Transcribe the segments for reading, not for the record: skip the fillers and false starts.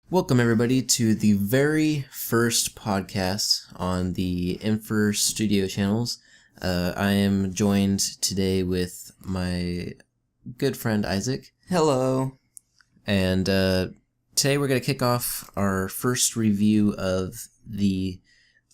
Welcome, everybody, to the very first podcast on the Infer Studio channels. I am joined today with my good friend Isaac. Hello. And today we're going to kick off our first review of the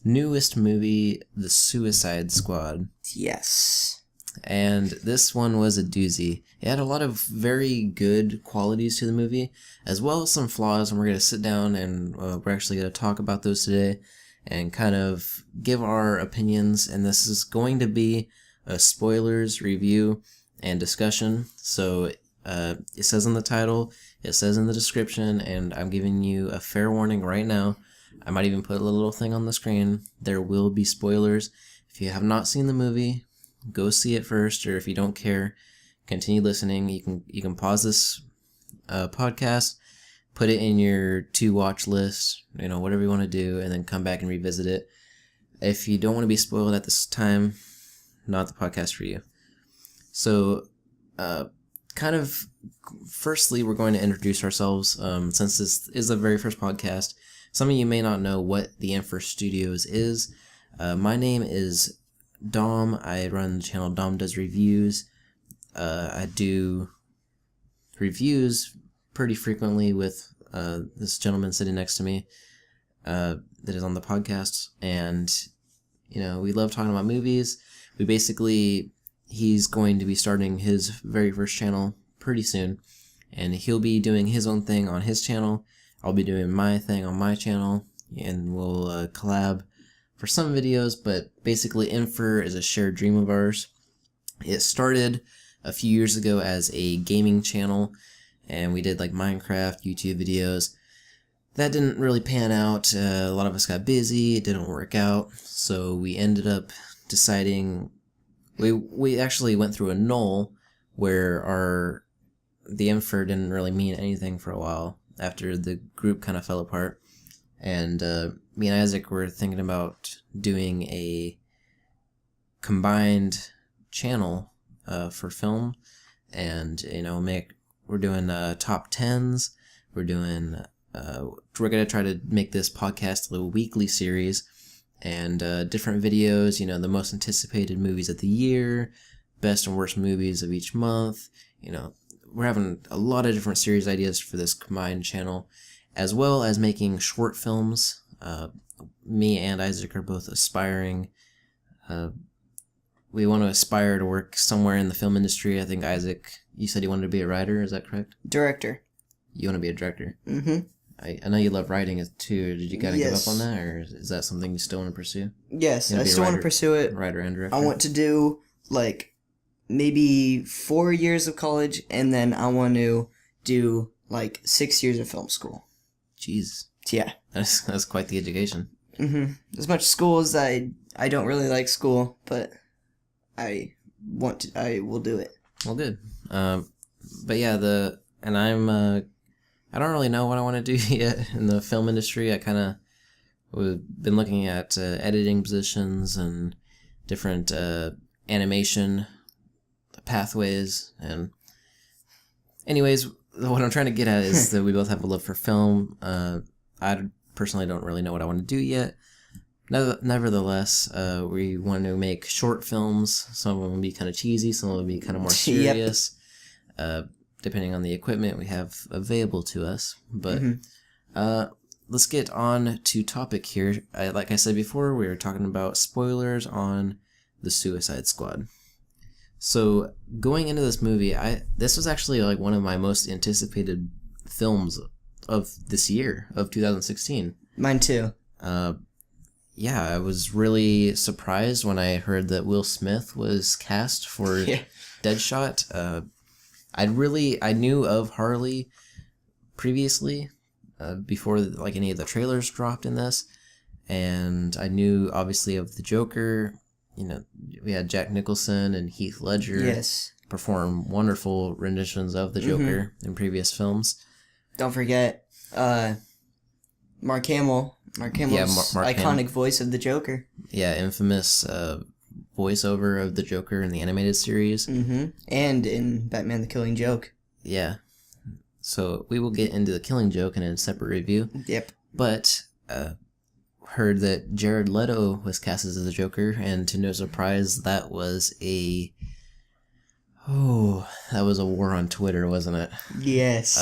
newest movie, The Suicide Squad. Yes. And this one was a doozy. It had a lot of very good qualities to the movie, as well as some flaws, and we're going to sit down and we're actually going to talk about those today and kind of give our opinions. And this is going to be a spoilers review and discussion. So it says in the title, it says in the description, and I'm giving you a fair warning right now. I might even put a little thing on the screen. There will be spoilers. If you have not seen the movie, go see it first, or if you don't care, continue listening. You can pause this podcast, put it in your to-watch list, whatever you want to do, and then come back and revisit it. If you don't want to be spoiled at this time, not the podcast for you. So, firstly, we're going to introduce ourselves, since this is the very first podcast. Some of you may not know what the Infer Studios is. My name is Dom. I run the channel Dom Does Reviews. I do reviews pretty frequently with this gentleman sitting next to me that is on the podcast, and we love talking about movies. He's going to be starting his very first channel pretty soon, and he'll be doing his own thing on his channel. I'll be doing my thing on my channel, and we'll collab for some videos, but basically Infer is a shared dream of ours. It started a few years ago as a gaming channel, and we did like Minecraft YouTube videos. That didn't really pan out. A lot of us got busy, it didn't work out, so we ended up deciding, we actually went through a null where the Infer didn't really mean anything for a while after the group kind of fell apart. And me and Isaac were thinking about doing a combined channel for film, and we're doing top 10s. We're gonna try to make this podcast a weekly series, and different videos. The most anticipated movies of the year, best and worst movies of each month. We're having a lot of different series ideas for this combined channel, as well as making short films. Me and Isaac are both aspiring. We want to aspire to work somewhere in the film industry. I think, Isaac, you said you wanted to be a writer, is that correct? Director. You want to be a director? Mm-hmm. I know you love writing too. Did you kind of give Yes. up on that, or is that something you still want to pursue? Yes, I still want to pursue it. Writer and director? I want to do, maybe 4 years of college, and then I want to do, 6 years of film school. Jeez. Yeah. That's quite the education. Mm-hmm. As much school as I don't really like school, but I will do it. Well, good. But yeah, I don't really know what I want to do yet in the film industry. We've been looking at editing positions and different animation pathways. And anyways, what I'm trying to get at is that we both have a love for film. I personally don't really know what I want to do yet. Nevertheless, we want to make short films. Some of them will be kind of cheesy, some will be kind of more serious, depending on the equipment we have available to us. But let's get on to topic here. Like I said before, we were talking about spoilers on The Suicide Squad. So going into this movie, this was actually one of my most anticipated films of this year, of 2016. Mine too. Yeah, I was really surprised when I heard that Will Smith was cast for Deadshot. I knew of Harley previously, before any of the trailers dropped in this, and I knew obviously of the Joker. We had Jack Nicholson and Heath Ledger perform wonderful renditions of the Joker in previous films. Don't forget Mark Hamill. Mark Hamill's iconic voice of the Joker. Yeah, infamous voiceover of the Joker in the animated series. Mm-hmm. And in Batman the Killing Joke. Yeah. So we will get into the Killing Joke in a separate review. Yep. But heard that Jared Leto was cast as the Joker, and to no surprise, that was a war on Twitter, wasn't it? Yes.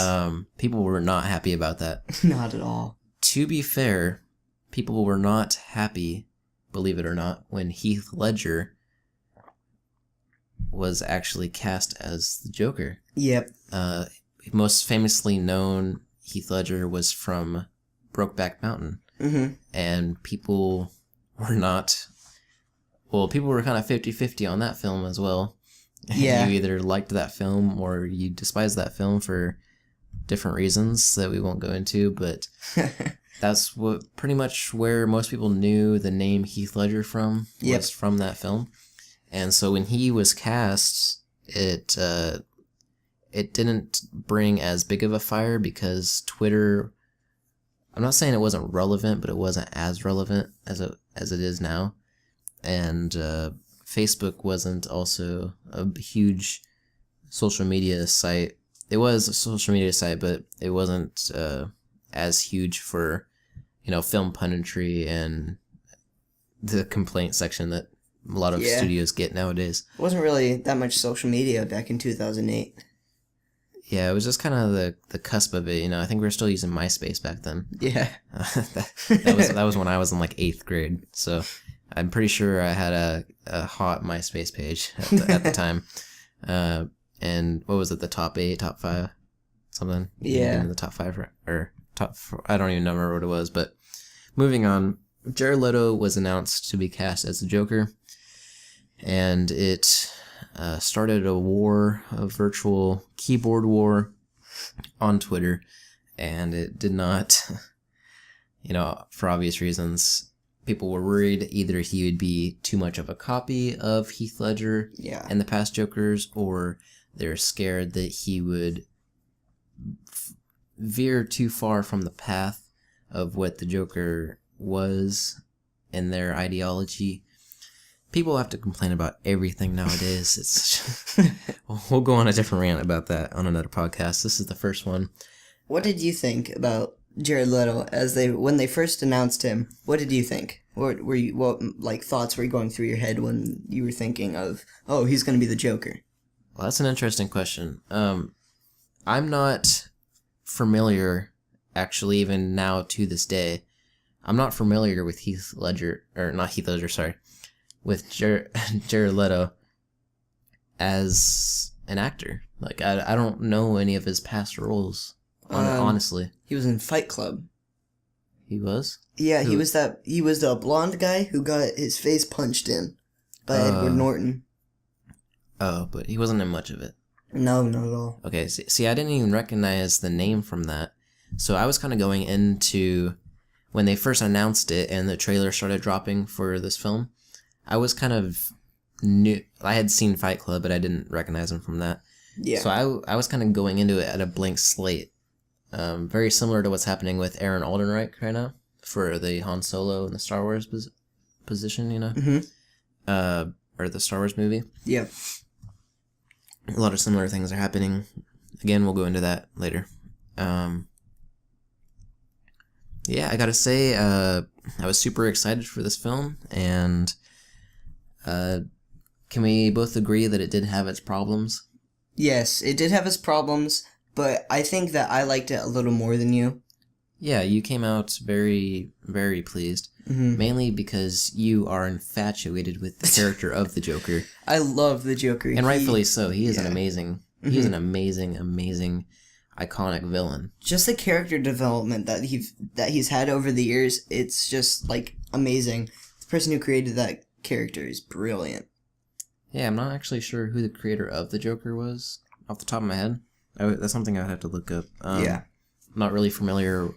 People were not happy about that. Not at all. To be fair, people were not happy, believe it or not, when Heath Ledger was actually cast as the Joker. Yep. Most famously known, Heath Ledger was from Brokeback Mountain. Mm-hmm. And people were not... Well, people were kind of 50-50 on that film as well. Yeah. You either liked that film or you despised that film for different reasons that we won't go into, but that's what pretty much where most people knew the name Heath Ledger from, was from that film. And so when he was cast, it didn't bring as big of a fire because Twitter, I'm not saying it wasn't relevant, but it wasn't as relevant as it is now. And Facebook wasn't also a huge social media site. It was a social media site, but it wasn't as huge for, film punditry and the complaint section that a lot of studios get nowadays. It wasn't really that much social media back in 2008. Yeah, it was just kind of the cusp of it. I think we were still using MySpace back then. Yeah. that was when I was in like 8th grade. So I'm pretty sure I had a hot MySpace page at the time. And what was it? The top 8, top 5, something? Yeah. In the top 5 or top 4, I don't even remember what it was. But moving on, Jared Leto was announced to be cast as the Joker. And it started a virtual keyboard war on Twitter, and it did not, for obvious reasons, people were worried either he would be too much of a copy of Heath Ledger and the past Jokers, or they're scared that he would veer too far from the path of what the Joker was in their ideology. People have to complain about everything nowadays. We'll go on a different rant about that on another podcast. This is the first one. What did you think about Jared Leto when they first announced him? What did you think? What thoughts were going through your head when you were thinking of, oh, he's going to be the Joker? Well, that's an interesting question. I'm not familiar, actually, even now to this day. I'm not familiar with Heath Ledger, or not Heath Ledger, sorry. With Jared Leto as an actor. Like, I don't know any of his past roles, honestly. He was in Fight Club. He was? Yeah, he was the blonde guy who got his face punched in by Edward Norton. Oh, but he wasn't in much of it. No, not at all. Okay, see, I didn't even recognize the name from that. So I was kind of going into, when they first announced it and the trailer started dropping for this film, I was kind of new. I had seen Fight Club, but I didn't recognize him from that. Yeah. So I was kind of going into it at a blank slate. Very similar to what's happening with Aaron Aldenreich right now for the Han Solo and the Star Wars position, Mm-hmm. Or the Star Wars movie. Yeah. A lot of similar things are happening. Again, we'll go into that later. Yeah, I gotta say, I was super excited for this film, and can we both agree that it did have its problems? Yes, it did have its problems, but I think that I liked it a little more than you. Yeah, you came out very, very pleased. Mm-hmm. Mainly because you are infatuated with the character of the Joker. I love the Joker. And rightfully so. He is an Yeah. amazing, Mm-hmm. he is an amazing, amazing, iconic villain. Just the character development that he's had over the years, it's just, like, amazing. The person who created that character is brilliant. Yeah, I'm not actually sure who the creator of the Joker was off the top of my head. That's something I'd have to look up. Yeah. I'm not really familiar.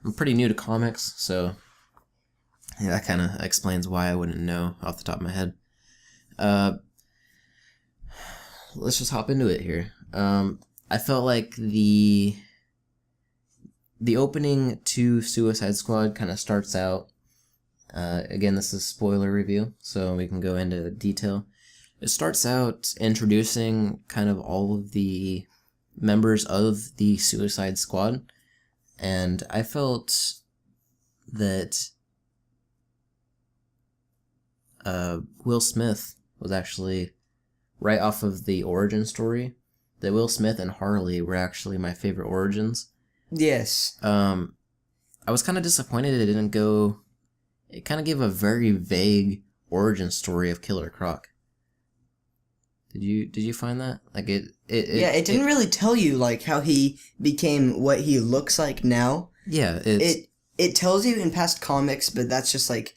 I'm pretty new to comics, so yeah, that kind of explains why I wouldn't know off the top of my head. Let's just hop into it here. I felt like the opening to Suicide Squad kind of starts out. Again, this is a spoiler review, so we can go into detail. It starts out introducing kind of all of the members of the Suicide Squad, and I felt that Will Smith was actually right off of the origin story. That Will Smith and Harley were actually my favorite origins. Yes. I was kind of disappointed it didn't go. It kind of gave a very vague origin story of Killer Croc. Did you find that? Like it didn't really tell you like how he became what he looks like now. Yeah, it tells you in past comics, but that's just like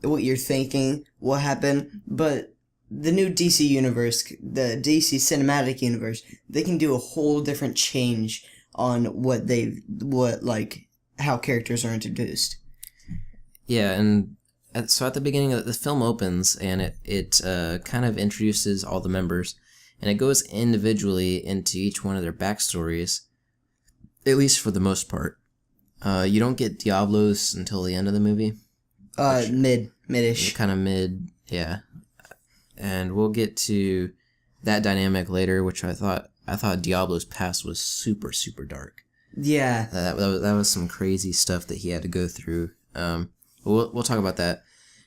what you're thinking, what happened. But the new DC universe, the DC cinematic universe, they can do a whole different change on how characters are introduced. Yeah, and so at the beginning of the film opens, and it kind of introduces all the members, and it goes individually into each one of their backstories, at least for the most part. You don't get Diablos until the end of the movie. Mid-ish. Kind of mid, yeah. And we'll get to that dynamic later, which I thought Diablo's past was super, super dark. Yeah. That was some crazy stuff that he had to go through. We'll talk about that.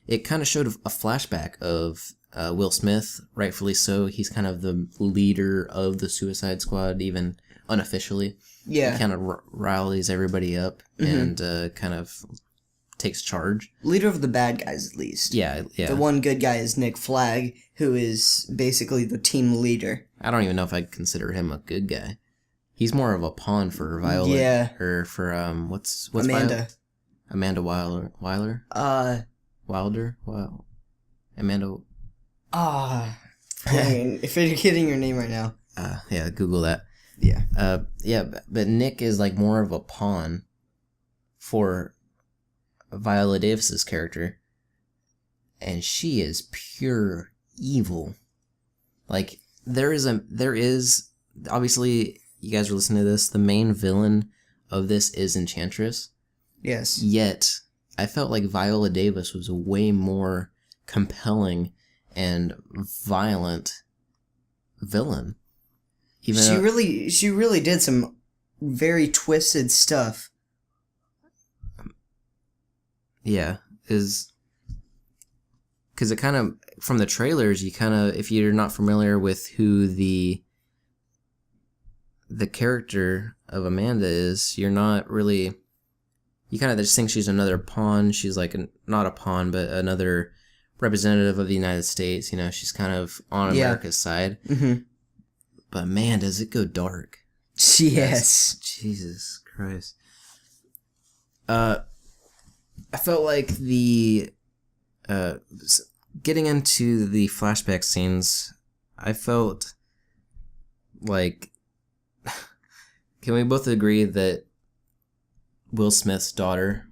It kind of showed a flashback of Will Smith, rightfully so. He's kind of the leader of the Suicide Squad, even unofficially. Yeah. He kind of rallies everybody up and kind of takes charge. Leader of the bad guys, at least. Yeah. The one good guy is Nick Flag, who is basically the team leader. I don't even know if I'd consider him a good guy. He's more of a pawn for Violet. Yeah. Or for, what's Amanda. Violet? Amanda Wilder? Wilder? Wow. Amanda... if you're getting your name right now. Yeah, Google that. Yeah. But Nick is like more of a pawn for Viola Davis's character, and she is pure evil. Like there is obviously, you guys are listening to this, the main villain of this is Enchantress. Yes. Yet I felt like Viola Davis was a way more compelling and violent villain. She really did some very twisted stuff. Yeah, because it kind of, from the trailers, you kind of, if you're not familiar with who the character of Amanda is, you're not really, you kind of just think she's another pawn. She's like, not a pawn, but another representative of the United States. You know, she's kind of on America's side. Mm-hmm. But man, does it go dark. Yes. Jesus Christ. I felt like the getting into the flashback scenes, I felt like, can we both agree that Will Smith's daughter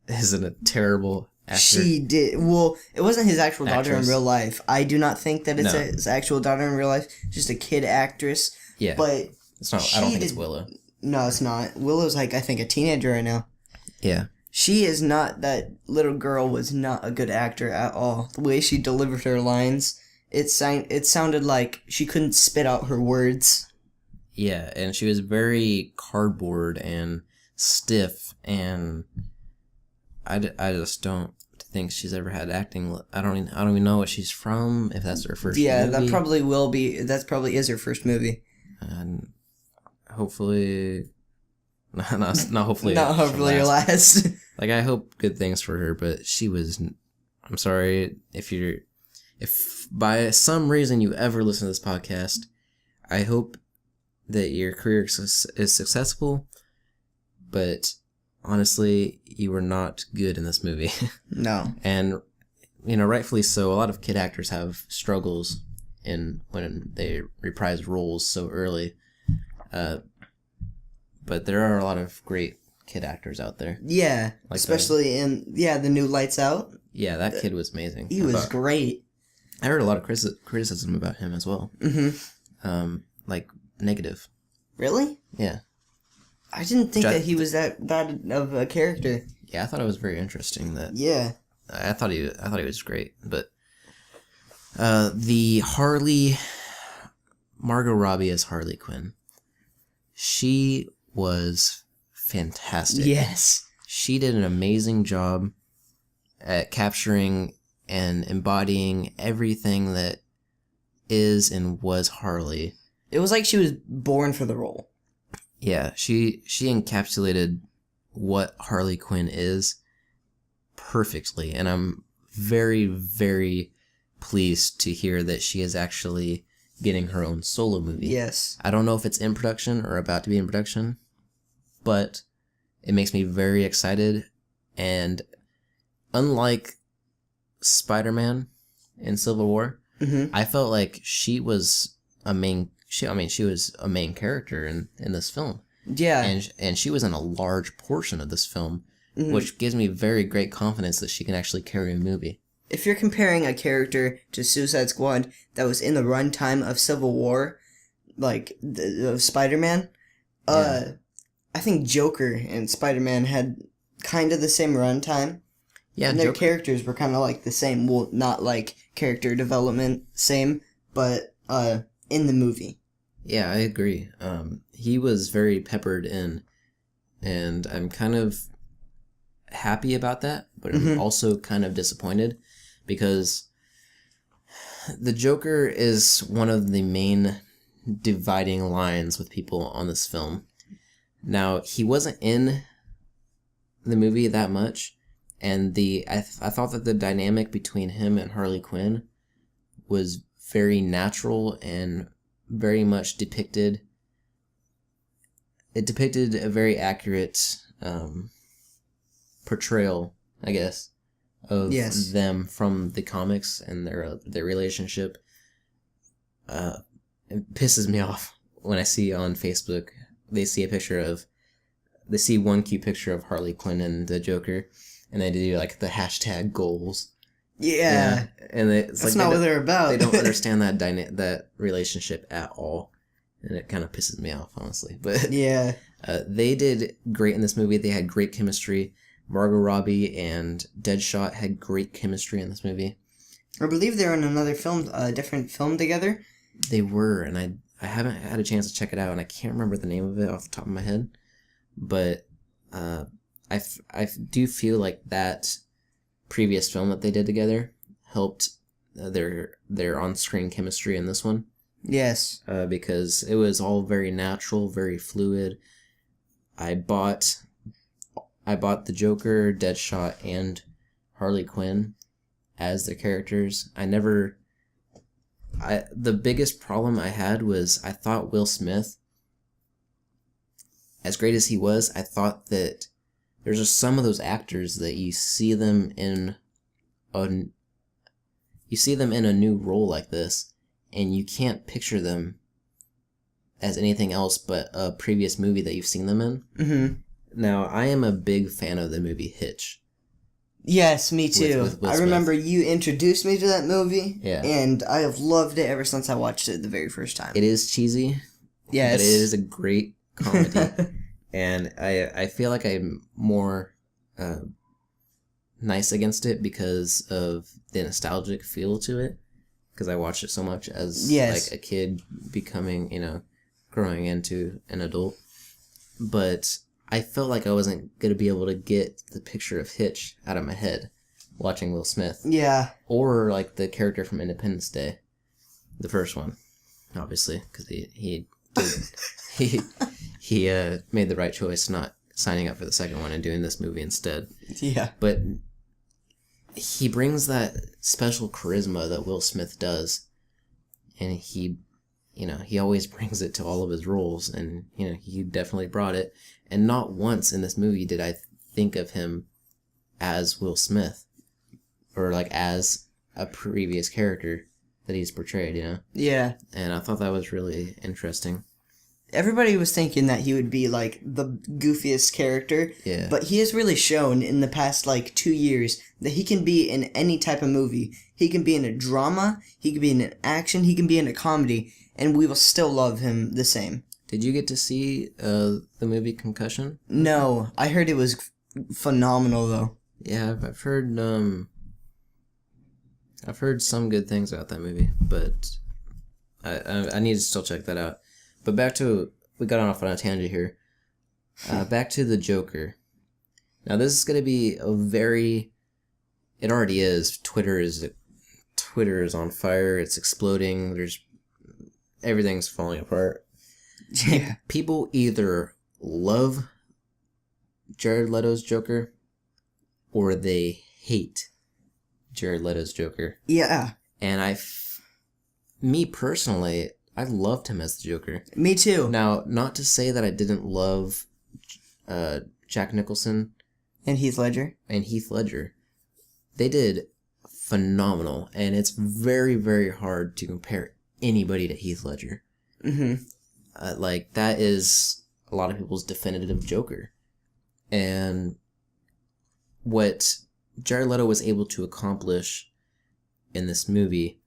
is a terrible actor? She did. Well, it wasn't his actual daughter Actress. in real life. I do not think that it's his actual daughter in real life. Just a kid actress. Yeah. But it's not. I don't think it's Willow. No, it's not. Willow's like, I think, a teenager right now. Yeah. She is not. That little girl was not a good actor at all. The way she delivered her lines, it sounded like she couldn't spit out her words. Yeah, and she was very cardboard and stiff, and I just don't think she's ever had acting. I don't even know what she's from. If that's her first. Yeah, movie. that probably will be. That probably is her first movie. And hopefully, not hopefully. Not hopefully your last. Like, I hope good things for her, but she was. I'm sorry if by some reason you ever listen to this podcast, I hope that your career is successful, but honestly, you were not good in this movie. No. And, rightfully so, a lot of kid actors have struggles when they reprise roles so early. But there are a lot of great kid actors out there. Yeah, like especially in the new Lights Out. Yeah, that kid was amazing. He was great. I heard a lot of criticism about him as well. Mm-hmm. Like negative. Really? Yeah. I didn't think that he was that bad of a character. Yeah, I thought it was very interesting that. Yeah. I thought he was great, but the Margot Robbie as Harley Quinn. She was fantastic. Yes. She did an amazing job at capturing and embodying everything that is and was Harley. It was like she was born for the role. Yeah, she encapsulated what Harley Quinn is perfectly, and I'm very, very pleased to hear that she is actually getting her own solo movie. Yes. I don't know if it's in production or about to be in production, but it makes me very excited. And unlike Spider-Man in Civil War, I felt like she was a main. She was a main character in this film. Yeah. And she was in a large portion of this film, which gives me very great confidence that she can actually carry a movie. If you're comparing a character to Suicide Squad that was in the runtime of Civil War, like of Spider-Man, I think Joker and Spider-Man had kind of the same runtime. Yeah, and their characters were kind of like the same. Well, not like character development same, but in the movie. Yeah, I agree. He was very peppered in, and I'm kind of happy about that, but I'm also kind of disappointed because the Joker is one of the main dividing lines with people on this film. Now, he wasn't in the movie that much, and I thought that the dynamic between him and Harley Quinn was very natural and very much depicted. It depicted a very accurate portrayal, I guess, of them from the comics and their relationship. It pisses me off when I see on Facebook they see one cute picture of Harley Quinn and the Joker, and they do like the hashtag goals. Yeah. And it's that's like not what they're about. They don't understand that relationship at all, and it kind of pisses me off, honestly. But yeah, they did great in this movie. They had great chemistry. Margot Robbie and Deadshot had great chemistry in this movie. I believe they're in another film, a different film together. They were, and I haven't had a chance to check it out, and I can't remember the name of it off the top of my head. But I do feel like that previous film that they did together helped their on-screen chemistry in this one. Yes. Because it was all very natural, very fluid. I bought the Joker, Deadshot, and Harley Quinn as their characters. The biggest problem I had was I thought Will Smith, as great as he was, I thought that there's just some of those actors that you see them in a new role like this, and you can't picture them as anything else but a previous movie that you've seen them in. Mm-hmm. Now, I am a big fan of the movie Hitch. Yes, me too. With Will I remember you introduced me to that movie, yeah, and I have loved it ever since I watched it the very first time. It is cheesy, yes, but it is a great comedy, and I feel like I'm more nice against it because of the nostalgic feel to it, because I watched it so much as like a kid becoming, growing into an adult, but I felt like I wasn't going to be able to get the picture of Hitch out of my head watching Will Smith. Yeah. Or like the character from Independence Day. The first one, obviously, because he made the right choice not signing up for the second one and doing this movie instead. Yeah. But he brings that special charisma that Will Smith does, and he always brings it to all of his roles, and he definitely brought it. And not once in this movie did I think of him as Will Smith, or like as a previous character that he's portrayed, Yeah. And I thought that was really interesting. Everybody was thinking that he would be like the goofiest character, Yeah. But he has really shown in the past 2 years that he can be in any type of movie. He can be in a drama, he can be in an action, he can be in a comedy, and we will still love him the same. Did you get to see the movie Concussion? No, I heard it was phenomenal though. Yeah, I've heard some good things about that movie, but I need to still check that out. But back to we got off on a tangent here. Back to the Joker. Now this is going to be a very... It already is. Twitter is on fire. It's exploding. Everything's falling apart. Yeah. People either love Jared Leto's Joker or they hate Jared Leto's Joker. Yeah. And me personally, I loved him as the Joker. Me too. Now, not to say that I didn't love Jack Nicholson And Heath Ledger. and Heath Ledger. They did phenomenal, and it's very, very hard to compare anybody to Heath Ledger. Mm-hmm. That is a lot of people's definitive Joker. And what Jared Leto was able to accomplish in this movie,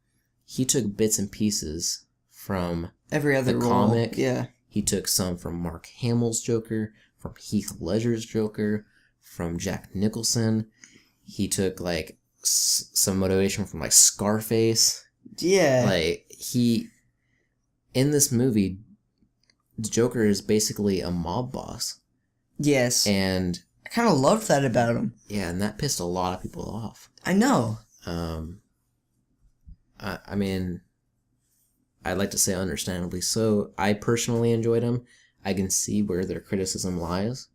he took bits and pieces from Every other the role. comic. Yeah. He took some from Mark Hamill's Joker, from Heath Ledger's Joker, from Jack Nicholson. He took some motivation from Scarface. Yeah. In this movie, the Joker is basically a mob boss. Yes. And I kind of loved that about him. yeah, and that pissed a lot of people off. I know. I mean, I'd like to say understandably so. I personally enjoyed him. I can see where their criticism lies.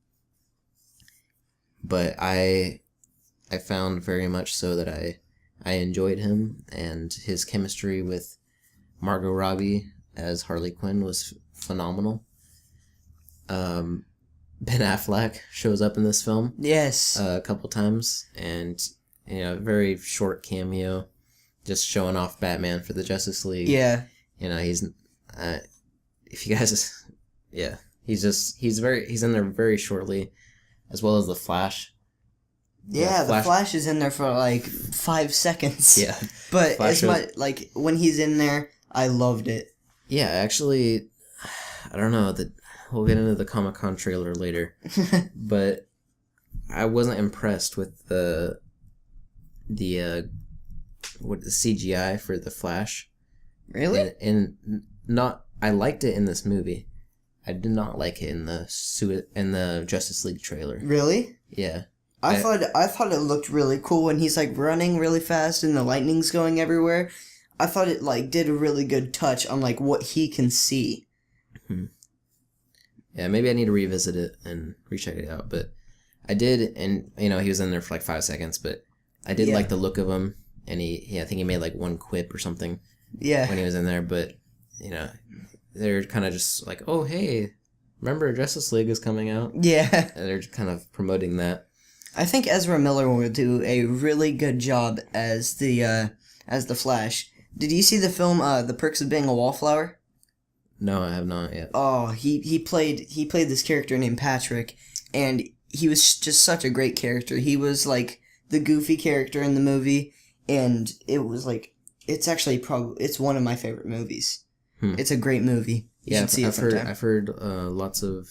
But I found very much so that I enjoyed him, and his chemistry with Margot Robbie as Harley Quinn was phenomenal. Ben Affleck shows up in this film Yes. a couple times, and very short cameo, just showing off Batman for the Justice League. Yeah. He's if you guys, yeah, he's in there very shortly, as well as the Flash. Yeah, the Flash is in there for 5 seconds. Yeah, But Flash when he's in there, I loved it. yeah. Actually, I don't know that we'll get into the Comic-Con trailer later, but I wasn't impressed with the CGI for the Flash. Really? And not, I liked it in this movie. I did not like it in the Justice League trailer. Really? Yeah. I thought it looked really cool when he's running really fast and the lightning's going everywhere. I thought it did a really good touch on what he can see. Yeah, maybe I need to revisit it and recheck it out. But I did, and he was in there for 5 seconds. But I did like the look of him, and I think he made one quip or something. Yeah. When he was in there, but they're kind of just oh hey, remember Justice League is coming out? Yeah. And they're kind of promoting that. I think Ezra Miller will do a really good job as the Flash. Did you see the film The Perks of Being a Wallflower? No, I have not yet. Oh, he played this character named Patrick, and he was just such a great character. He was the goofy character in the movie, and it was it's actually it's one of my favorite movies. It's a great movie. You should see it sometime. I've heard lots of.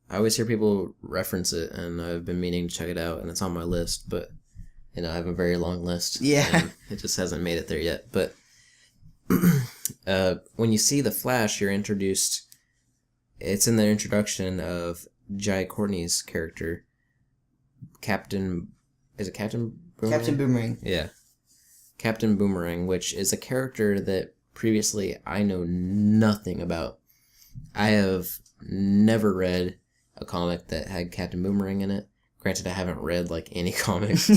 I always hear people reference it, and I've been meaning to check it out, and it's on my list, but I have a very long list. Yeah. It just hasn't made it there yet. But when you see the Flash, you're introduced. It's in the introduction of Jai Courtney's character, Captain. Is it Captain Boomerang? Captain Boomerang. Yeah. Captain Boomerang, which is a character that previously I know nothing about. I have never read a comic that had Captain Boomerang in it. Granted, I haven't read any comics.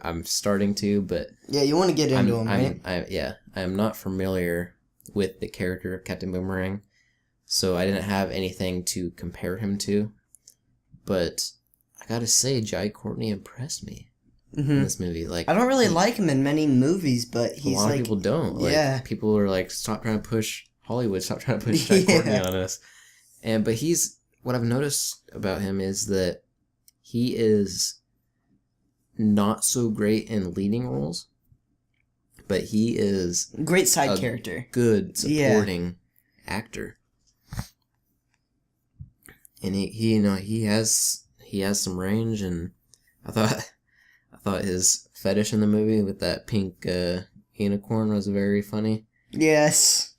I'm starting to, but yeah, you want to get into him, right? I am not familiar with the character of Captain Boomerang, so I didn't have anything to compare him to. But I gotta say, Jai Courtney impressed me in this movie. I don't really like him in many movies, but he's a lot of people don't. People are stop trying to push Hollywood, stop trying to push Jai Courtney on us. But what I've noticed about him is that he is not so great in leading roles, but he is great side character, good supporting actor, and he has some range. And I thought his fetish in the movie with that pink unicorn was very funny. Yes.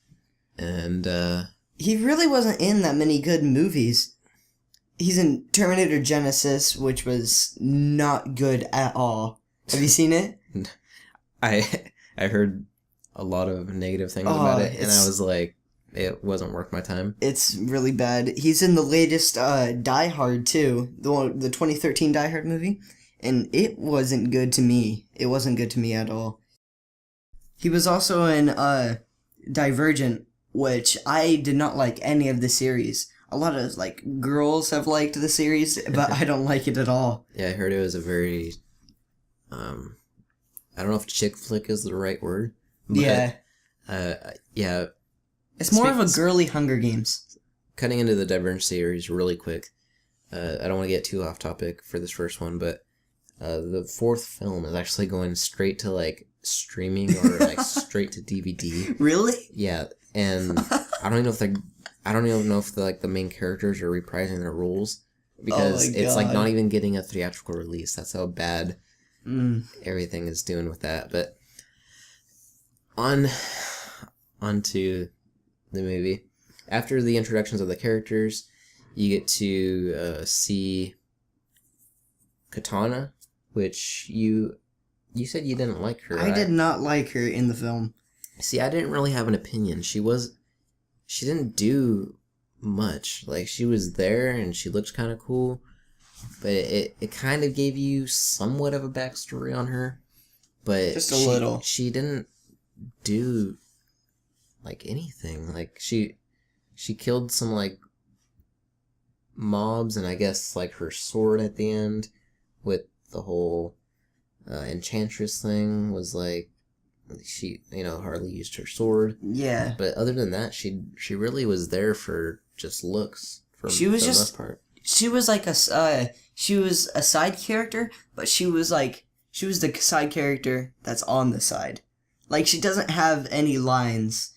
And he really wasn't in that many good movies. He's in Terminator Genesis, which was not good at all. Have you seen it? I heard a lot of negative things about it, and I was like, it wasn't worth my time. It's really bad. He's in the latest Die Hard too, the 2013 Die Hard movie, and it wasn't good to me. It wasn't good to me at all. He was also in Divergent, which I did not like any of the series. A lot of girls have liked the series, but I don't like it at all. Yeah, I heard it was a very, I don't know if chick flick is the right word. But, yeah. Yeah. It's more of a girly Hunger Games. Cutting into the Divergent series really quick. I don't want to get too off topic for this first one, but the fourth film is actually going straight to streaming or straight to DVD. Really? Yeah, and I don't even know if the main characters are reprising their roles because it's not even getting a theatrical release. That's how bad everything is doing with that. But on to the movie. After the introductions of the characters, you get to see Katana, which you said you didn't like her. I did not like her in the film. See, I didn't really have an opinion. She didn't do much. She was there and she looked kind of cool, but it kind of gave you somewhat of a backstory on her, but just a little. She didn't do anything. She killed some mobs, and I guess her sword at the end with the whole enchantress thing was she hardly used her sword. Yeah. But other than that, she really was there for just looks for the most part. She was she was a side character, but she was the side character that's on the side. She doesn't have any lines,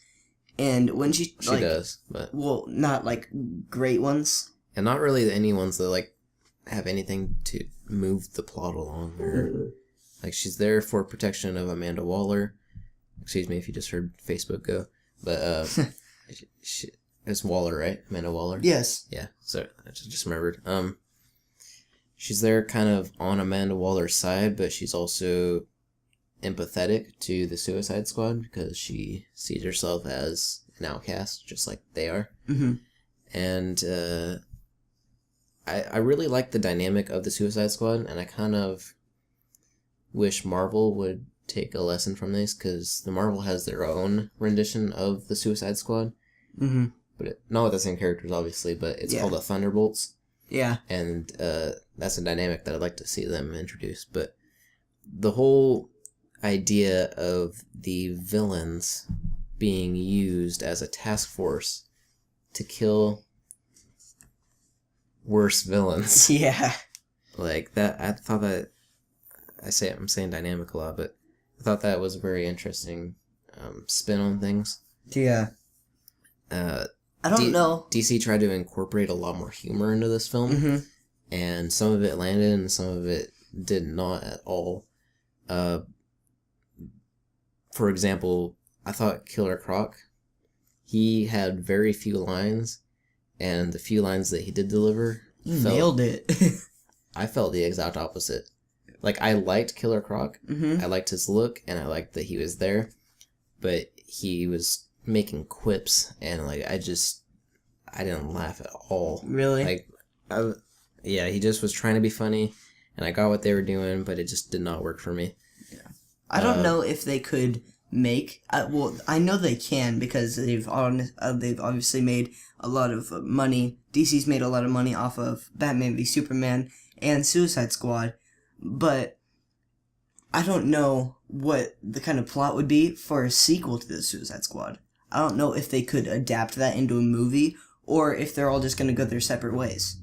and when she does, but not great ones, and not really any ones that have anything to move the plot along. Or she's there for protection of Amanda Waller. Excuse me if you just heard Facebook go, but it's Waller, right? Amanda Waller. Yes. Yeah. So I just remembered. She's there kind of on Amanda Waller's side, but she's also empathetic to the Suicide Squad because she sees herself as an outcast, just like they are. Mm-hmm. And I really like the dynamic of the Suicide Squad, and I kind of wish Marvel would take a lesson from this, because the Marvel has their own rendition of the Suicide Squad. Mm-hmm. But not with the same characters, obviously, but it's called the Thunderbolts. Yeah. And that's a dynamic that I'd like to see them introduce. But the whole idea of the villains being used as a task force to kill worse villains. Yeah. That, I thought that, I'm saying dynamic a lot, but I thought that was a very interesting spin on things. Yeah. I don't know. DC tried to incorporate a lot more humor into this film, and some of it landed and some of it did not at all. For example, I thought Killer Croc, he had very few lines, and the few lines that he did deliver... nailed it. I felt the exact opposite. I liked Killer Croc, I liked his look, and I liked that he was there, but he was making quips, and I didn't laugh at all. Really? He just was trying to be funny, and I got what they were doing, but it just did not work for me. Yeah. I don't know if they could make. I know they can, because they've obviously made a lot of money. DC's made a lot of money off of Batman v Superman and Suicide Squad, but I don't know what the kind of plot would be for a sequel to the Suicide Squad. I don't know if they could adapt that into a movie, or if they're all just going to go their separate ways.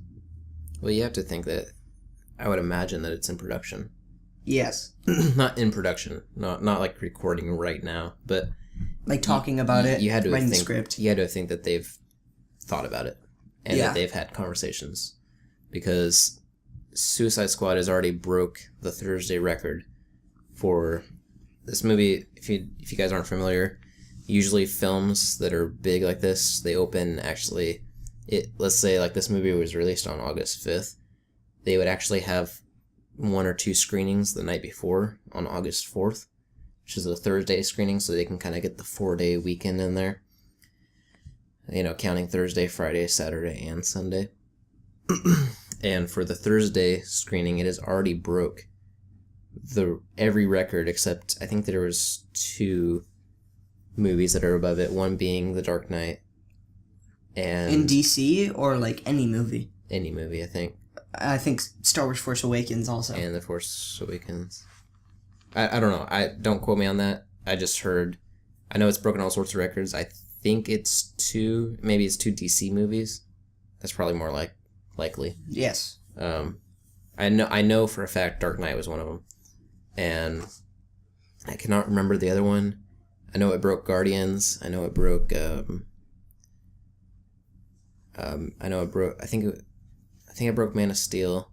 Well, you have to think that, I would imagine that it's in production. Yes. Not in production, not recording right now, but talking about it, you had to writing think, the script. You had to think that they've thought about it, and that they've had conversations, because Suicide Squad has already broke the Thursday record for this movie. If you guys aren't familiar, usually films that are big like this, they open actually. Let's say like this movie was released on August 5th. They would actually have 1 or 2 screenings the night before on August 4th, which is a Thursday screening, so they can kind of get the 4-day weekend in there. You know, counting Thursday, Friday, Saturday, and Sunday. And for the Thursday screening, it has already broke every record except I think there was 2 movies that are above it. One being The Dark Knight. And in DC or like any movie? Any movie, I think. I think Star Wars Force Awakens also. And The Force Awakens. I don't know. Don't quote me on that. I just heard. I know it's broken all sorts of records. I think it's 2. Maybe it's 2 DC movies. That's probably more likely. Yes. I know for a fact Dark Knight was one of them, and I cannot remember the other one. I know it broke Guardians. I know it broke. I know it broke. I think it broke Man of Steel.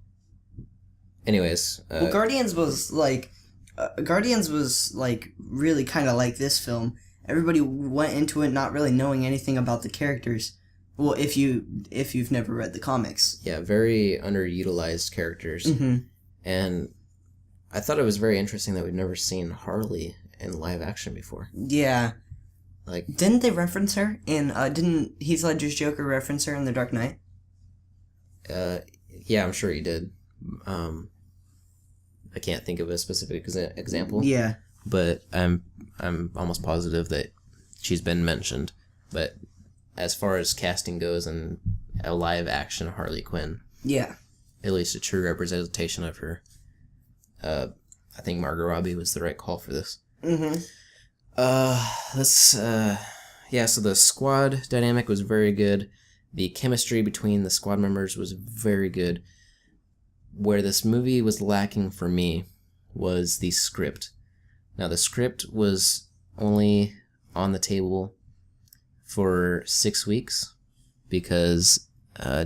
Anyways, well, Guardians was like really kind of like this film. Everybody went into it not really knowing anything about the characters. Well, if you've never read the comics. Yeah, very underutilized characters. Mm-hmm. And I thought it was very interesting that we'd never seen Harley in live action before. Yeah. Like, didn't they reference her in didn't Heath Ledger's Joker reference her in The Dark Knight? Yeah, I'm sure he did. I can't think of a specific example. Yeah. But I'm almost positive that she's been mentioned. But as far as casting goes and a live action Harley Quinn, yeah, at least a true representation of her, I think Margot Robbie was the right call for this. Mm-hmm. So the squad dynamic was very good. The chemistry between the squad members was very good. Where this movie was lacking for me was the script. Now, the script was only on the table for 6 weeks because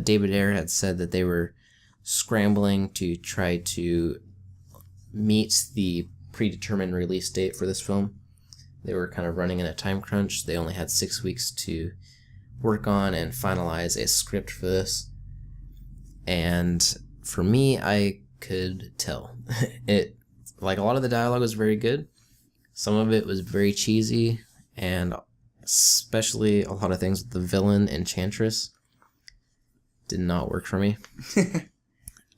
David Ayer had said that they were scrambling to try to meet the predetermined release date for this film. They were kind of running in a time crunch. They only had 6 weeks to work on and finalize a script for this. And for me, I could tell. It, like, a lot of the dialogue was very good. Some of it was very cheesy, and especially a lot of things with the villain Enchantress did not work for me.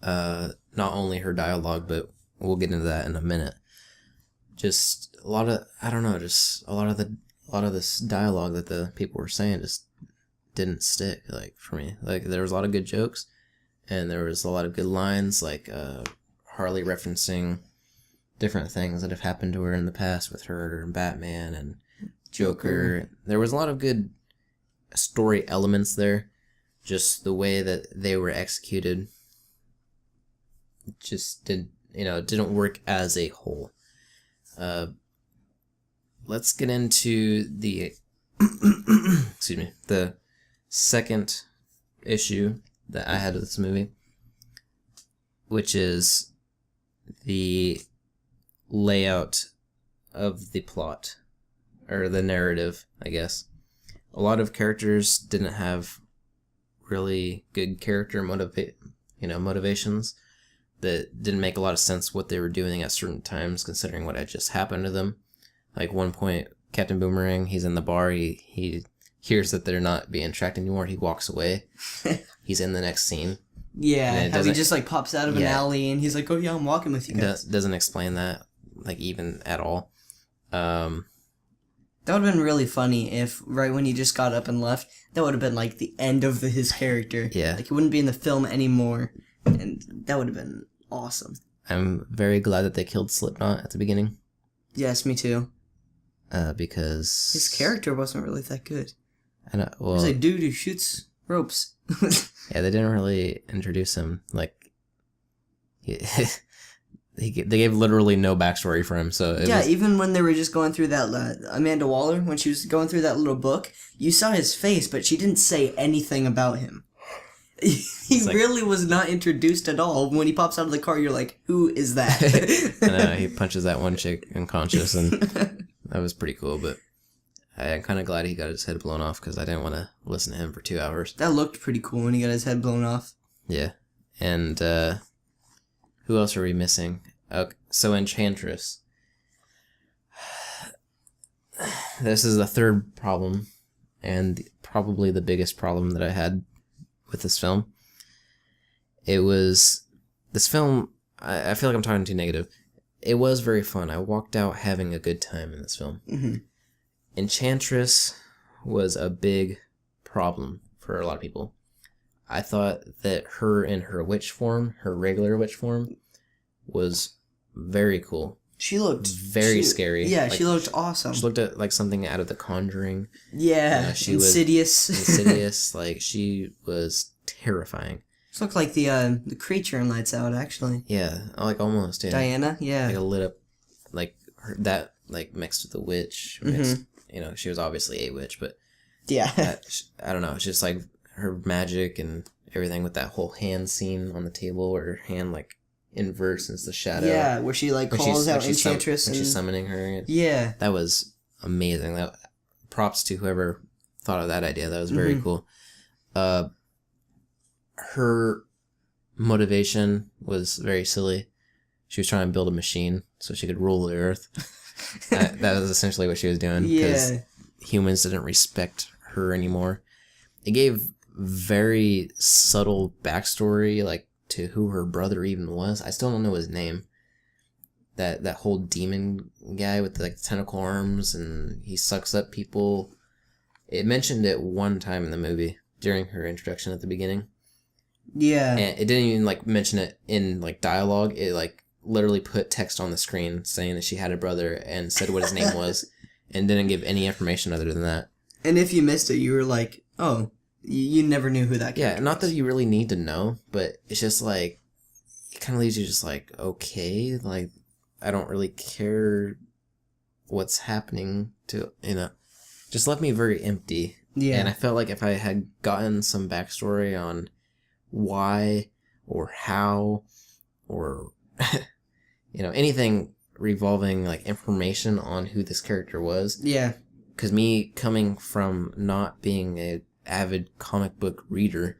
Not only her dialogue, but we'll get into that in a minute. Just a lot of, I don't know, just a lot of this dialogue that the people were saying just didn't stick, like, for me. Like, there was a lot of good jokes, and there was a lot of good lines, like Harley referencing different things that have happened to her in the past with her and Batman and Joker. There was a lot of good story elements there. Just the way that they were executed just didn't work as a whole. Let's get into the the second issue that I had with this movie, which is the layout of the plot, or the narrative, I guess. A lot of characters didn't have really good character motivations that didn't make a lot of sense what they were doing at certain times, considering what had just happened to them. Like, one point, Captain Boomerang, he's in the bar, he hears that they're not being tracked anymore, he walks away. He's in the next scene. Yeah, how he just, like, pops out of an alley, and he's like, oh yeah, I'm walking with you guys. Doesn't explain that, like, even at all. That would have been really funny if, right when he just got up and left, that would have been, like, the end of his character. Yeah. Like, he wouldn't be in the film anymore, and that would have been awesome. I'm very glad that they killed Slipknot at the beginning. Yes, me too. Because his character wasn't really that good. I know. Well, he's a dude who shoots ropes. Yeah, they didn't really introduce him. Like, they gave literally no backstory for him. So even when they were just going through that, Amanda Waller, when she was going through that little book, you saw his face, but she didn't say anything about him. He really was not introduced at all. When he pops out of the car, you're like, who is that? I know, he punches that one chick unconscious, and that was pretty cool. But I'm kind of glad he got his head blown off because I didn't want to listen to him for 2 hours. That looked pretty cool when he got his head blown off. Yeah. And who else are we missing? Okay, so Enchantress. This is the third problem, and probably the biggest problem that I had with this film. It was... This film, I feel like I'm talking too negative. It was very fun. I walked out having a good time in this film. Mm-hmm. Enchantress was a big problem for a lot of people. I thought that her in her witch form, her regular witch form, was very cool. She looked... Very scary. Yeah, like, she looked awesome. She looked at like something out of The Conjuring. Yeah, she Insidious. Was Insidious. Like, she was terrifying. She looked like the creature in Lights Out, actually. Yeah, like almost, yeah. Diana, yeah. Like a lit up, like, that, like, mixed with the witch. Mixed, you know, she was obviously a witch, but... Yeah. I don't know, it's just like her magic and everything with that whole hand scene on the table where her hand, like, inverts into the shadow. Yeah, where she, like, calls out Enchantress. When she's summoning her. Yeah. That was amazing. Props to whoever thought of that idea. That was very cool. Her motivation was very silly. She was trying to build a machine so she could rule the earth. That was essentially what she was doing. Because humans didn't respect her anymore. It gave very subtle backstory, like, to who her brother even was. I still don't know his name. That whole demon guy with the, like, tentacle arms and he sucks up people. It mentioned it one time in the movie during her introduction at the beginning. Yeah. And it didn't even, like, mention it in, like, dialogue. It, like, literally put text on the screen saying that she had a brother and said what his name was and didn't give any information other than that. And if you missed it, you were like, oh, you never knew who that character was. Not that you really need to know, but it's just, like, it kind of leaves you just, like, okay, like, I don't really care what's happening to, you know, just left me very empty. Yeah. And I felt like if I had gotten some backstory on why or how or you know, anything revolving like information on who this character was. Yeah. Because me coming from not being a avid comic book reader,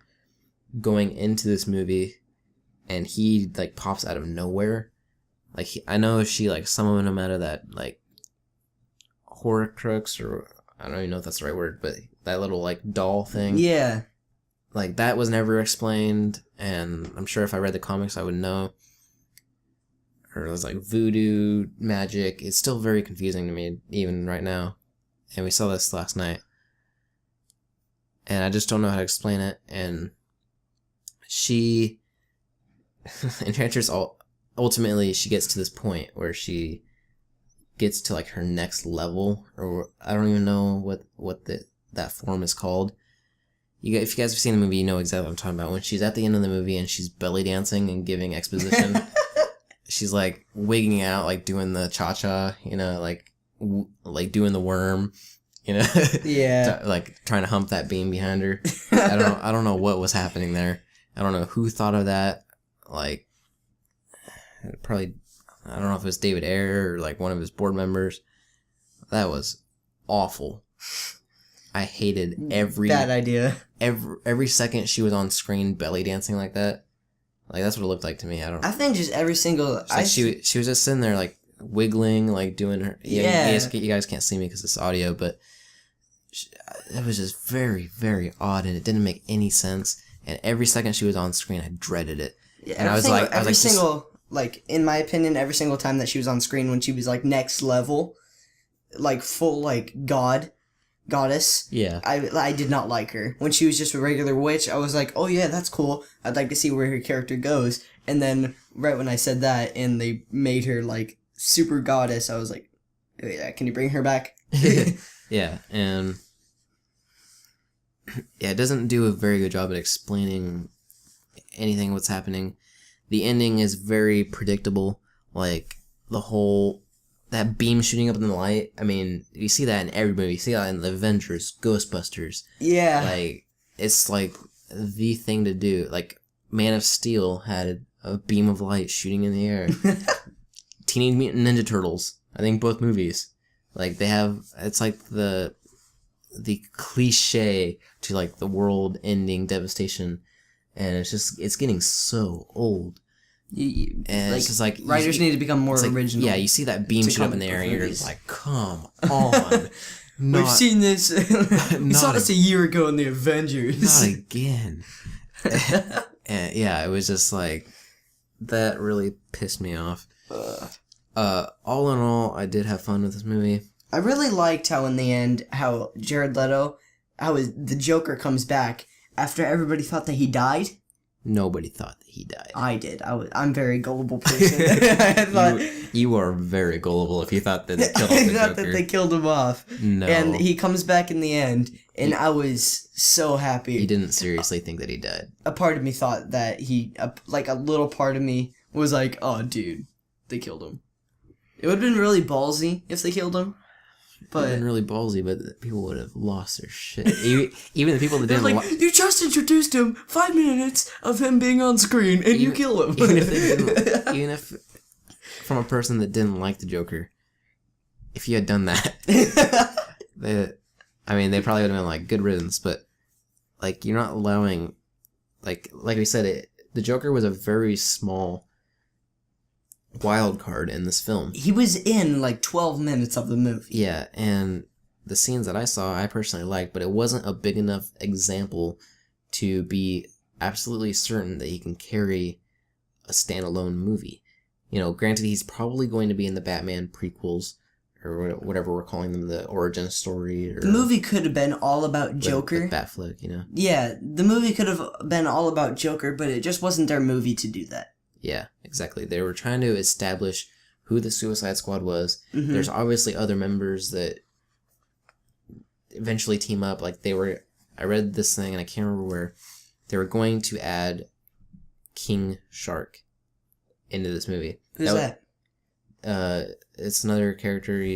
going into this movie, and he like pops out of nowhere. Like I know she like summoned him out of that like Horcrux, or I don't even know if that's the right word, but that little like doll thing. Yeah. Like, that was never explained, and I'm sure if I read the comics, I would know. Or it was, like, voodoo magic. It's still very confusing to me, even right now. And we saw this last night. And I just don't know how to explain it, and she... Enchantress, ultimately, she gets to this point where she gets to, like, her next level, or I don't even know what that form is called. If you guys have seen the movie, you know exactly what I'm talking about. When she's at the end of the movie and she's belly dancing and giving exposition, she's like wigging out, like doing the cha-cha, you know, like doing the worm, you know, yeah, like trying to hump that beam behind her. I don't know what was happening there. I don't know who thought of that. Like, probably, I don't know if it was David Ayer or like one of his board members. That was awful. I hated every bad idea. Every second she was on screen belly dancing like that. Like that's what it looked like to me. I think just every single like she was just sitting there like wiggling, like doing her. Yeah. You guys can't see me because it's audio, but it was just very, very odd, and it didn't make any sense. And every second she was on screen, I dreaded it. Yeah, and I was like, in my opinion, every single time that she was on screen when she was like next level, like full like goddess. Yeah. I did not like her. When she was just a regular witch, I was like, oh yeah, that's cool. I'd like to see where her character goes. And then right when I said that and they made her like super goddess, I was like, wait, can you bring her back? Yeah, and yeah, it doesn't do a very good job at explaining anything what's happening. The ending is very predictable. Like that beam shooting up in the light. I mean, you see that in every movie. You see that in the Avengers, Ghostbusters. Yeah. Like, it's like the thing to do. Like, Man of Steel had a beam of light shooting in the air. Teenage Mutant Ninja Turtles. I think both movies. Like, they have, it's like the the cliche to like the world ending devastation, and it's getting so old. And like, it's just like writers need to become more like, original. yeah, you see that beam shoot up in the air and you're just like, come on. We've seen this. We saw this a year ago in the Avengers. Not again. And yeah, it was just like, that really pissed me off. All in all, I did have fun with this movie. I really liked how in the end, how Jared Leto, the Joker comes back after everybody thought that he died. Nobody thought that he died. I did. I'm a very gullible person. I thought you are very gullible if you thought that they killed off the I thought Joker. that they killed him off. No. And he comes back in the end, and I was so happy. He didn't seriously think that he died. A part of me thought that like a little part of me was like, oh, dude, they killed him. It would have been really ballsy if they killed him. It would have been really ballsy, but people would have lost their shit. Even the people that didn't like, you just introduced him, 5 minutes of him being on screen, and you kill him. even if from a person that didn't like the Joker, if you had done that, they probably would have been like, good riddance, but like, you're not allowing, like we said, the Joker was a very small wild card in this film. He was in like 12 minutes of the movie. Yeah, and the scenes that I saw, I personally liked, but it wasn't a big enough example to be absolutely certain that he can carry a standalone movie. You know, granted, he's probably going to be in the Batman prequels, or whatever we're calling them, the origin story. Or the movie could have been all about Joker. With Batfleck, you know? Yeah, the movie could have been all about Joker, but it just wasn't their movie to do that. Yeah, exactly. They were trying to establish who the Suicide Squad was. Mm-hmm. There's obviously other members that eventually team up. Like, I read this thing, and I can't remember where, they were going to add King Shark into this movie. Who's that? It's another character.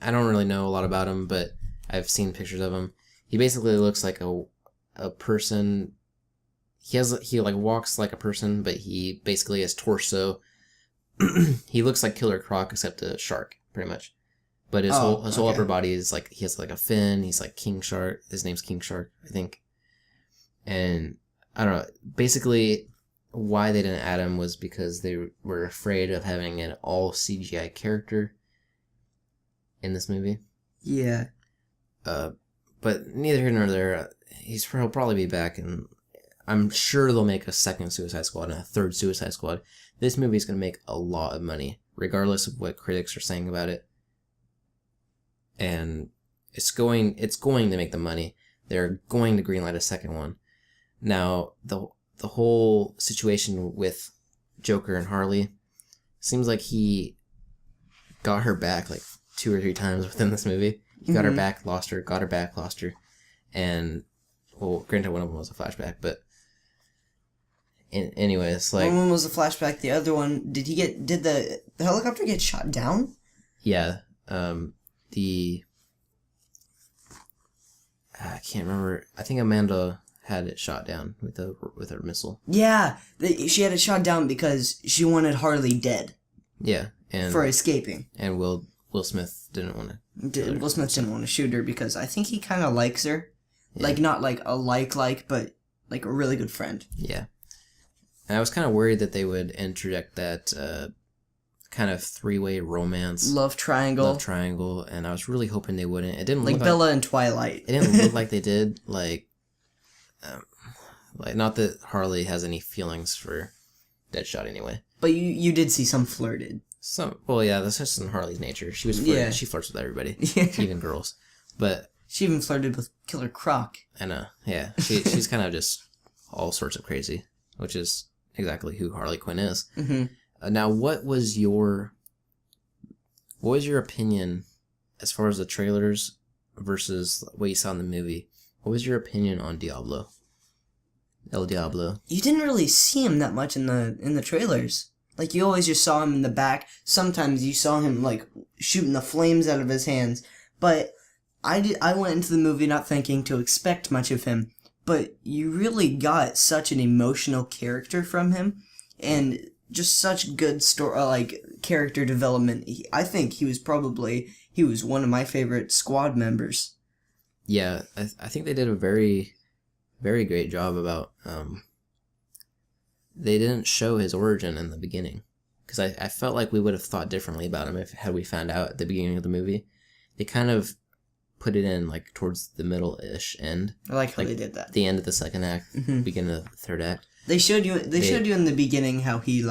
I don't really know a lot about him, but I've seen pictures of him. He basically looks like a person. He like walks like a person, but he basically has torso. He looks like Killer Croc except a shark, pretty much. But his whole upper body is like, he has like a fin. He's like King Shark. His name's King Shark, I think. And I don't know. Basically, why they didn't add him was because they were afraid of having an all CGI character in this movie. Yeah. But neither here nor there. He'll probably be back, and I'm sure they'll make a second Suicide Squad and a third Suicide Squad. This movie is going to make a lot of money, regardless of what critics are saying about it. And it's going to make the money. They're going to greenlight a second one. Now, the whole situation with Joker and Harley seems like he got her back like 2 or 3 times within this movie. He got her back, lost her, got her back, lost her. And, well, granted, one of them was a flashback, but anyways, like, one was a flashback. The other one, did the helicopter get shot down? Yeah. I can't remember. I think Amanda had it shot down with her missile. Yeah, she had it shot down because she wanted Harley dead. Yeah, and for escaping. And Will Smith didn't want to. Will Smith didn't want to shoot her because I think he kind of likes her, like not like a but like a really good friend. Yeah, and I was kind of worried that they would interject that kind of 3-way romance, love triangle, and I was really hoping they wouldn't. It didn't like look Bella and Twilight. It didn't look like they did. Like not that Harley has any feelings for Deadshot anyway. But you did see some flirted. Well, yeah, that's just in Harley's nature. She was flirting. Yeah. She flirts with everybody, even girls. But she even flirted with Killer Croc. I know. Yeah, she's kind of just all sorts of crazy, which is exactly who Harley Quinn is. Mm-hmm. Now, what was your opinion as far as the trailers versus what you saw in the movie? What was your opinion on Diablo? El Diablo. You didn't really see him that much in the trailers. Like, you always just saw him in the back. Sometimes you saw him, like, shooting the flames out of his hands. But I went into the movie not thinking to expect much of him. But you really got such an emotional character from him. And just such good character development. I think he was one of my favorite squad members. yeah, I think they did a very, very great job about. They didn't show his origin in the beginning, because I felt like we would have thought differently about him if had we found out at the beginning of the movie. They kind of put it in like towards the middle-ish end. I like how they did that. The end of the second act, beginning of the third act. They showed you. They showed you in the beginning how he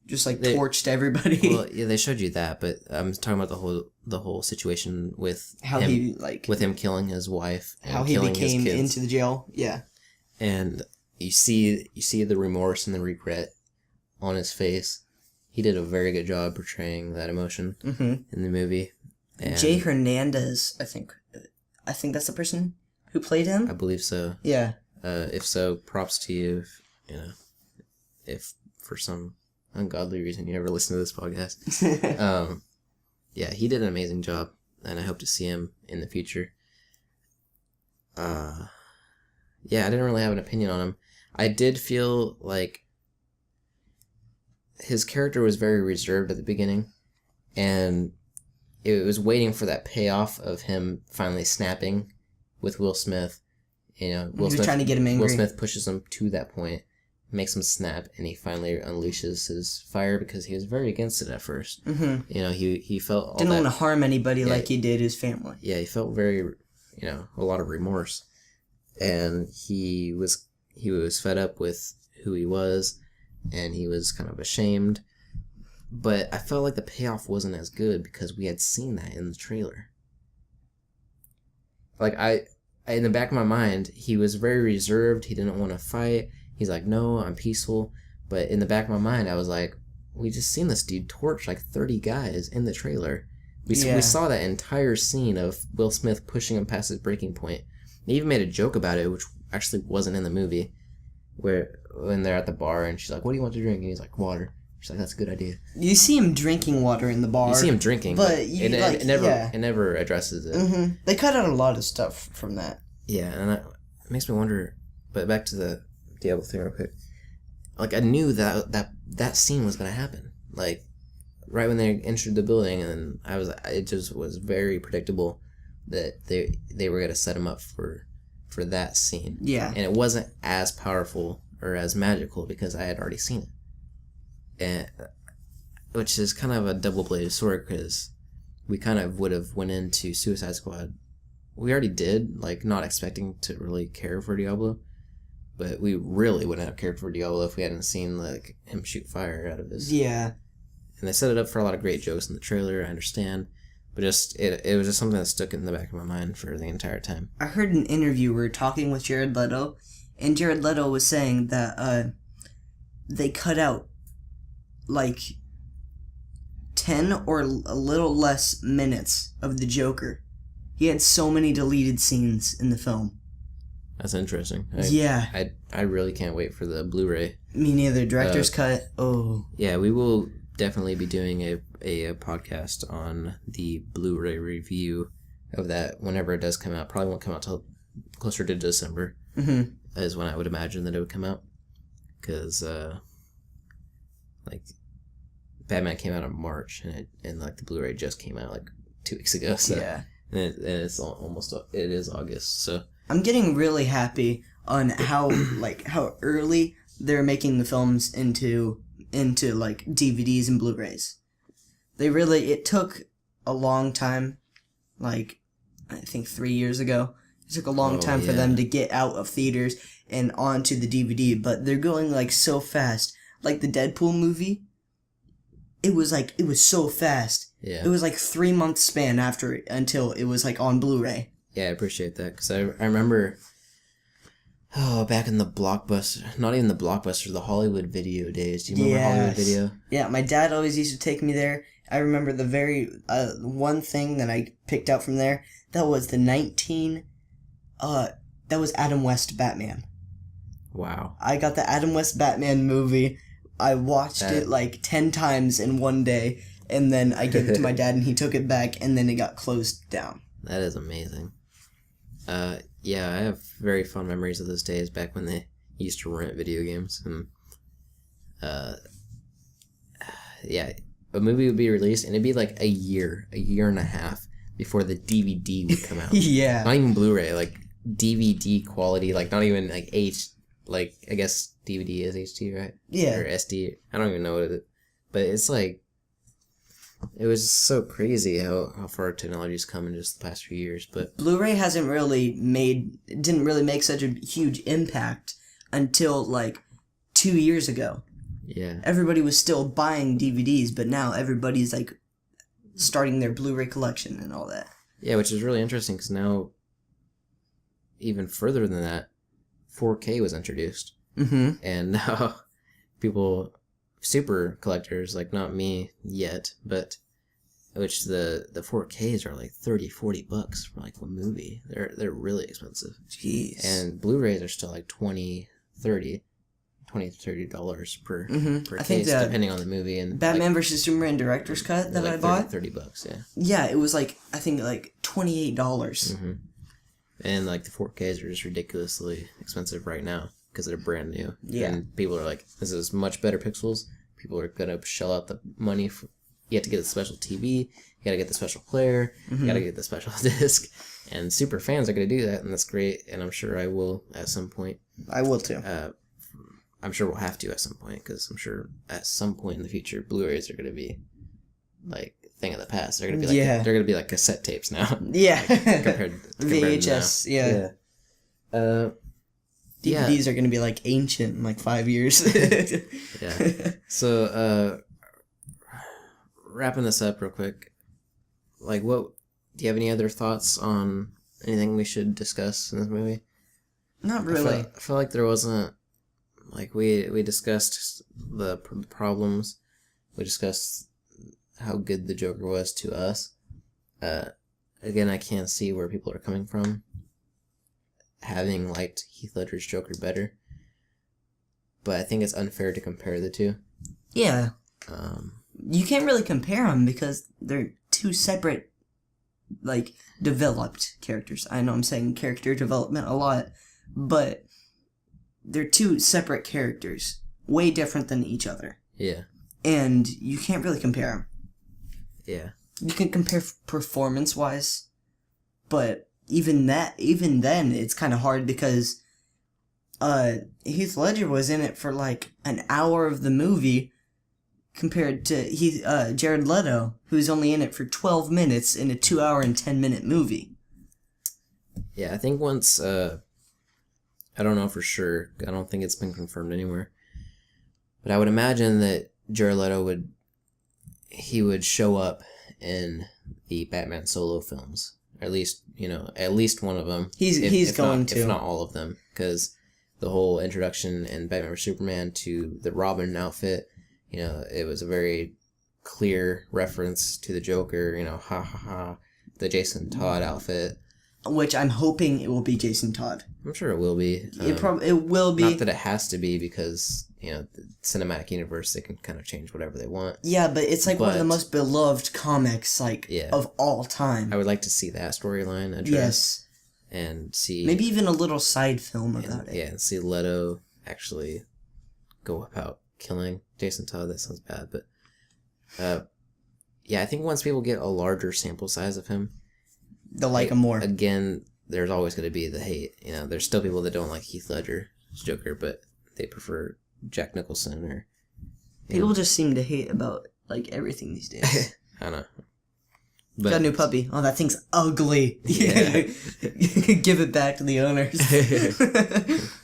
just torched everybody. Well, yeah, they showed you that, but I'm talking about the whole situation with how him, he with him killing his wife, and how he killing became his kids. into the jail. Yeah, And you see the remorse and the regret on his face. He did a very good job portraying that emotion in the movie. And Jay Hernandez, I think that's the person who played him. I believe so. Yeah. If so, props to you. If for some ungodly reason you never listen to this podcast. Yeah, he did an amazing job, and I hope to see him in the future. Yeah, I didn't really have an opinion on him. I did feel like his character was very reserved at the beginning, and it was waiting for that payoff of him finally snapping with Will Smith. Will Smith trying to get him angry. Will Smith pushes him to that point, makes him snap, and he finally unleashes his fire because he was very against it at first. Mm-hmm. He felt didn't want to harm anybody like he did his family. Yeah, he felt very, a lot of remorse, and he was fed up with who he was, and he was kind of ashamed. But I felt like the payoff wasn't as good because we had seen that in the trailer. Like in the back of my mind, he was very reserved. He didn't want to fight. He's like, no, I'm peaceful. But in the back of my mind, I was like, we just seen this dude torch like 30 guys in the trailer. We saw that entire scene of Will Smith pushing him past his breaking point. They even made a joke about it, which actually wasn't in the movie, when they're at the bar and she's like, what do you want to drink? And he's like, water. She's like, that's a good idea. You see him drinking water in the bar. You see him drinking, but it never addresses it. Mm-hmm. They cut out a lot of stuff from that. Yeah, and it makes me wonder, but back to the Diablo thing real quick. Like, I knew that scene was going to happen. Like, right when they entered the building, and it just was very predictable that they were going to set him up for that scene. Yeah. And it wasn't as powerful or as magical because I had already seen it. And, which is kind of a double-bladed sword because we kind of would have went into Suicide Squad. We already did, like, not expecting to really care for Diablo, but we really wouldn't have cared for Diablo if we hadn't seen, like, him shoot fire out of his... Yeah. And they set it up for a lot of great jokes in the trailer, I understand, but it was just something that stuck in the back of my mind for the entire time. I heard an interviewer talking with Jared Leto, and Jared Leto was saying that they cut out like 10 or a little less minutes of the Joker. He had so many deleted scenes in the film. That's interesting. I really can't wait for the Blu-ray. Me neither. Director's cut. Oh. Yeah, we will definitely be doing a podcast on the Blu-ray review of that whenever it does come out. Probably won't come out till closer to December. Mm-hmm. Is when I would imagine that it would come out. Because, like, Batman came out in March, and like the Blu-ray just came out like 2 weeks ago. So yeah, and it is August. So I'm getting really happy on how early they're making the films into like DVDs and Blu-rays. It took a long time, like I think 3 years ago. It took a long time for them to get out of theaters and onto the DVD, but they're going like so fast. Like the Deadpool movie, it was so fast. Yeah. It was like 3 months span until it was like on Blu-ray. Yeah, I appreciate that because I remember, back in the Blockbuster, not even the Blockbuster, the Hollywood Video days. Do you remember Hollywood Video? Yeah, my dad always used to take me there. I remember the very one thing that I picked out from there. That was that was Adam West Batman. Wow. I got the Adam West Batman movie. I watched it like 10 times in one day, and then I gave it to my dad, and he took it back, and then it got closed down. That is amazing. Yeah, I have very fond memories of those days back when they used to rent video games, and yeah, a movie would be released, and it'd be like a year and a half before the DVD would come out. Yeah. Not even Blu-ray, like DVD quality, like not even like like I guess DVD is HD, right? Yeah. Or SD. I don't even know what it is. But it's like, it was so crazy how far technology's come in just the past few years. But Blu-ray didn't really make such a huge impact until like 2 years ago. yeah. Everybody was still buying DVDs, but now everybody's like starting their Blu-ray collection and all that. Yeah, which is really interesting because now, even further than that, 4K was introduced. Mm-hmm. And now people, super collectors, like not me yet, but which the 4Ks are like $30-$40 for like a movie. They're really expensive. Jeez. And Blu-rays are still like $20-$30 per I think case, depending on the movie. And Batman vs Superman director's cut that like I bought. $30, yeah. Yeah, it was like I think like $28. Mm-hmm. And like the 4Ks are just ridiculously expensive right now because they're brand new. Yeah. And people are like, this is much better pixels. People are gonna shell out the money for. You have to get the special TV. You gotta get the special player. You gotta get the special disc. And super fans are gonna do that, and that's great. And I'm sure I will at some point. I will too. I'm sure we'll have to at some point because I'm sure at some point in the future, Blu-rays are gonna be like a thing of the past. They're gonna be like they're gonna be like cassette tapes now. Yeah. compared VHS. to now. Yeah. DVDs are going to be like ancient in like 5 years. Yeah. So, wrapping this up real quick, like, do you have any other thoughts on anything we should discuss in this movie? Not really. I feel like there wasn't, like, we discussed the problems. We discussed how good the Joker was to us. Again, I can't see where people are coming from, having liked Heath Ledger's Joker better, but I think it's unfair to compare the two. Yeah. You can't really compare them because they're two separate, like, developed characters. I know I'm saying character development a lot, but they're two separate characters, way different than each other. Yeah. And you can't really compare them. Yeah. You can compare performance-wise, but even then, it's kind of hard because Heath Ledger was in it for like an hour of the movie compared to Jared Leto, who's only in it for 12 minutes in a 2 hour and 10-minute movie. Yeah, I think once, I don't know for sure, I don't think it's been confirmed anywhere, but I would imagine that Jared Leto would show up in the Batman solo films. Or at least one of them. He's going to. If not all of them. Because the whole introduction in Batman vs Superman to the Robin outfit, it was a very clear reference to the Joker, ha ha ha, the Jason Todd outfit. Which I'm hoping it will be Jason Todd. I'm sure it will be. It will be. Not that it has to be because, the cinematic universe, they can kind of change whatever they want. Yeah, but it's like one of the most beloved comics, of all time. I would like to see that storyline addressed. Yes. And see... Maybe even a little side film about it. Yeah, and see Leto actually go about killing Jason Todd. That sounds bad, but... yeah, I think once people get a larger sample size of him... They'll like him more. Again, there's always going to be the hate. There's still people that don't like Heath Ledger's Joker, but they prefer Jack Nicholson or... People just seem to hate about, everything these days. I know. Got a new puppy. Oh, that thing's ugly. Yeah. Give it back to the owners.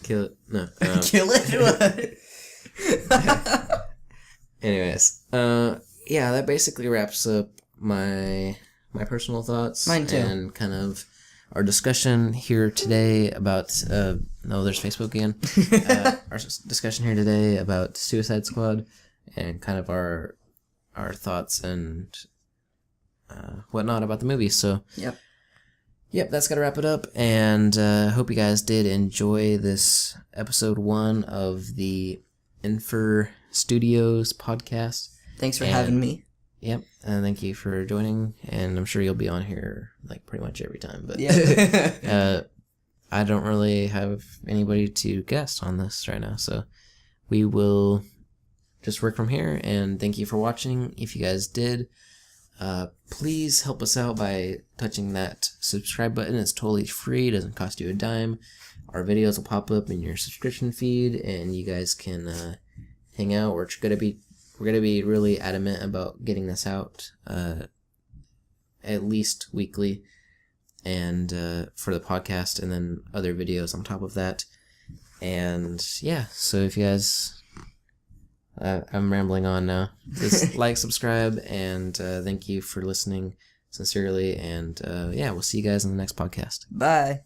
Kill it. No. Kill it? Anyways. Yeah, that basically wraps up my personal thoughts. Mine too. And kind of our discussion here today about... there's Facebook again. Our discussion here today about Suicide Squad and kind of our thoughts and whatnot about the movie. So, yep, that's gotta wrap it up. And hope you guys did enjoy this episode 1 of the Infer Studios podcast. Thanks for having me. Yep, and thank you for joining. And I'm sure you'll be on here pretty much every time. But I don't really have anybody to guest on this right now, so we will just work from here. And thank you for watching. If you guys did, Please help us out by touching that subscribe button. It's totally free. It doesn't cost you a dime. Our videos will pop up in your subscription feed, and you guys can hang out. We're gonna be really adamant about getting this out at least weekly, and for the podcast, and then other videos on top of that. And yeah, so if you guys, I'm rambling on now. Just like, subscribe, and thank you for listening sincerely. And yeah, we'll see you guys in the next podcast. Bye.